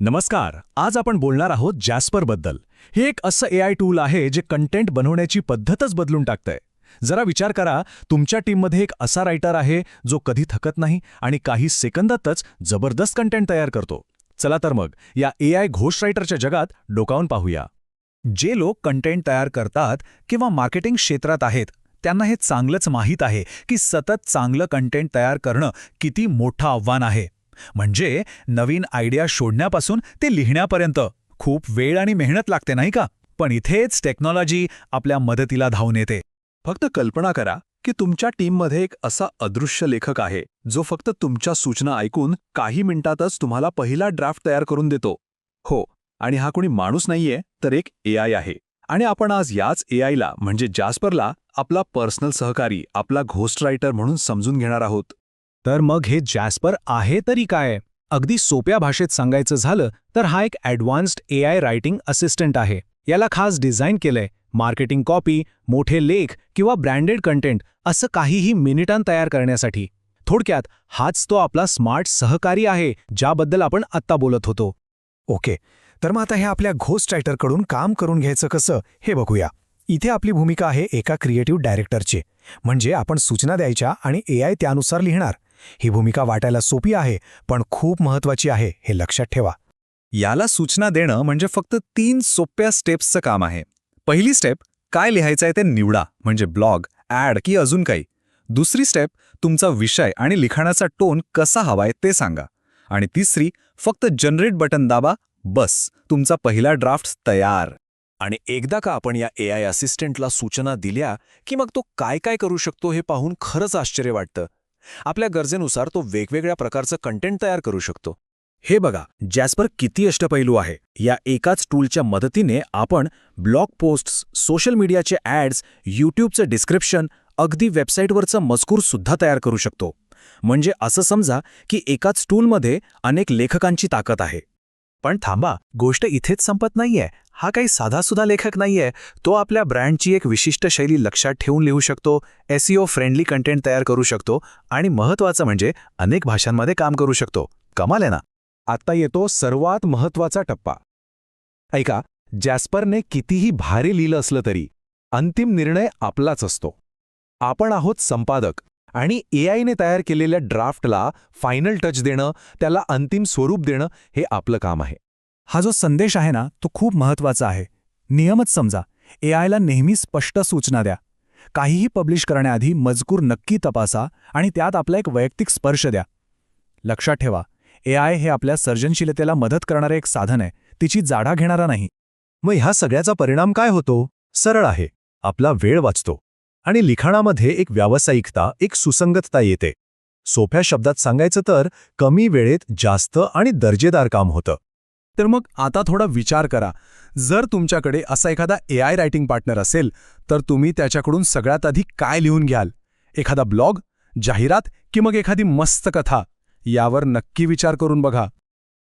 नमस्कार. आज आपण बोलणार आहोत जॅस्परबद्दल. हे एक असं एआय टूल आहे जे कंटेंट बनवण्याची पद्धतच बदलून टाकतंय. जरा विचार करा, तुमच्या टीममध्ये एक असा रायटर आहे जो कधी थकत नाही आणि काही सेकंदातच जबरदस्त कंटेंट तयार करतो. चला तर मग या एआय घोस्ट रायटरच्या जगात डोकावून पाहूया. जे लोक कंटेंट तयार करतात किंवा मार्केटिंग क्षेत्रात आहेत, त्यांना हे चांगलंच माहीत आहे की सतत चांगलं कंटेंट तयार करणं किती मोठं आव्हान आहे. म्हणजे नवीन आयडिया शोधण्यापासून ते लिहिण्यापर्यंत खूप वेळ आणि मेहनत लागते, नाही का? पण इथेच टेक्नॉलॉजी आपल्या मदतीला धावून येते. फक्त कल्पना करा की तुमच्या टीममध्ये एक असा अदृश्य लेखक आहे जो फक्त तुमच्या सूचना ऐकून काही मिनिटातच तुम्हाला पहिला ड्राफ्ट तयार करून देतो. हो, आणि हा कोणी माणूस नाहीये, तर एक एआय आहे. आणि आपण आज याच एआयला म्हणजे जॅस्परला आपला पर्सनल सहकारी, आपला घोस्ट रायटर म्हणून समजून घेणार आहोत. तर मग हे जॅस्पर आहे तरी काय? अगदी सोप्या भाषेत सांगायचं झालं तर हा एक ॲडव्हान्स्ड एआय रायटिंग असिस्टंट आहे. याला खास डिझाईन केलंय मार्केटिंग कॉपी, मोठे लेख किंवा ब्रँडेड कंटेंट असं काहीही मिनिटांत तयार करण्यासाठी. थोडक्यात हाच तो आपला स्मार्ट सहकारी आहे ज्याबद्दल आपण आत्ता बोलत होतो. ओके, तर मग आता हे आपल्या घोस्ट रायटरकडून काम करून घ्यायचं कसं हे बघूया. इथे आपली भूमिका आहे एका क्रिएटिव्ह डायरेक्टरची. म्हणजे आपण सूचना द्यायच्या आणि एआय त्यानुसार लिहिणार. ही भूमिका वाटायला सोपी आहे, पण खूप महत्त्वाची आहे, हे लक्षात ठेवा. याला सूचना देणं म्हणजे फक्त 3 सोप्या स्टेप्सचं काम आहे. पहिली स्टेप, काय लिहायचं आहे ते निवडा, म्हणजे ब्लॉग, ॲड की अजून काही. दुसरी स्टेप, तुमचा विषय आणि लिखाणाचा टोन कसा हवाय ते सांगा. आणि तिसरी, फक्त जनरेट बटन दाबा, बस, तुमचा पहिला ड्राफ्ट तयार. आणि एकदा का आपण या एआय असिस्टंटला सूचना दिल्या की मग तो काय काय करू शकतो हे पाहून खरंच आश्चर्य वाटतं. आपल्या गरजेनुसार तो वेगवेगळ्या प्रकारचं कंटेंट तयार करू शकतो. हे बघा, जॅस्पर किती अष्टपैलू आहे. या एकाच टूलच्या मदतीने आपण ब्लॉग पोस्ट्स, सोशल मीडियाचे ॲड्स, यूट्यूबचं डिस्क्रिप्शन, अगदी वेबसाईटवरचं मजकूरसुद्धा तयार करू शकतो. म्हणजे असं समजा की एकाच टूलमध्ये अनेक लेखकांची ताकद आहे. पण थांबा, गोष्ट इथेच संपत नाहीये. हा काही साधासुधा लेखक नाहीये. तो आपल्या ब्रँडची एक विशिष्ट शैली लक्षात ठेवून लिहू शकतो, एसईओ फ्रेंडली कंटेंट तयार करू शकतो आणि महत्त्वाचं म्हणजे अनेक भाषांमध्ये काम करू शकतो. कमाल आहे ना? आता येतो सर्वात महत्त्वाचा टप्पा. ऐका, जॅस्परने कितीही भारी लिहिलं असलं तरी अंतिम निर्णय आपलाच असतो. आपण आहोत संपादक आणि एआयने तयार केलेल्या ड्राफ्टला फायनल टच देणं, त्याला अंतिम स्वरूप देणं हे आपलं काम आहे. हा जो संदेश आहे ना, तो खूप महत्त्वाचा आहे. नियमच समजा, एआयला नेहमी स्पष्ट सूचना द्या. काहीही पब्लिश करण्याआधी मजकूर नक्की तपासा आणि त्यात आपला एक वैयक्तिक स्पर्श द्या. लक्षात ठेवा, एआय हे आपल्या सर्जनशीलतेला मदत करणारे एक साधन आहे, तिची जाडा घेणारा नाही. मग ह्या सगळ्याचा परिणाम काय होतो? सरळ आहे, आपला वेळ वाचतो आणि लिखाणामध्ये एक व्यावसायिकता, एक सुसंगतता येते. सोप्या शब्दात सांगायचं तर कमी वेळेत जास्त आणि दर्जेदार काम होतं. तर मग आता थोडा विचार करा, जर तुमच्याकडे असा एखादा एआय रायटिंग पार्टनर असेल तर तुम्ही त्याच्याकडून सगळ्यात आधी काय लिहून घ्याल? एखादा ब्लॉग, जाहिरात की मग एखादी मस्त कथा? यावर नक्की विचार करून बघा.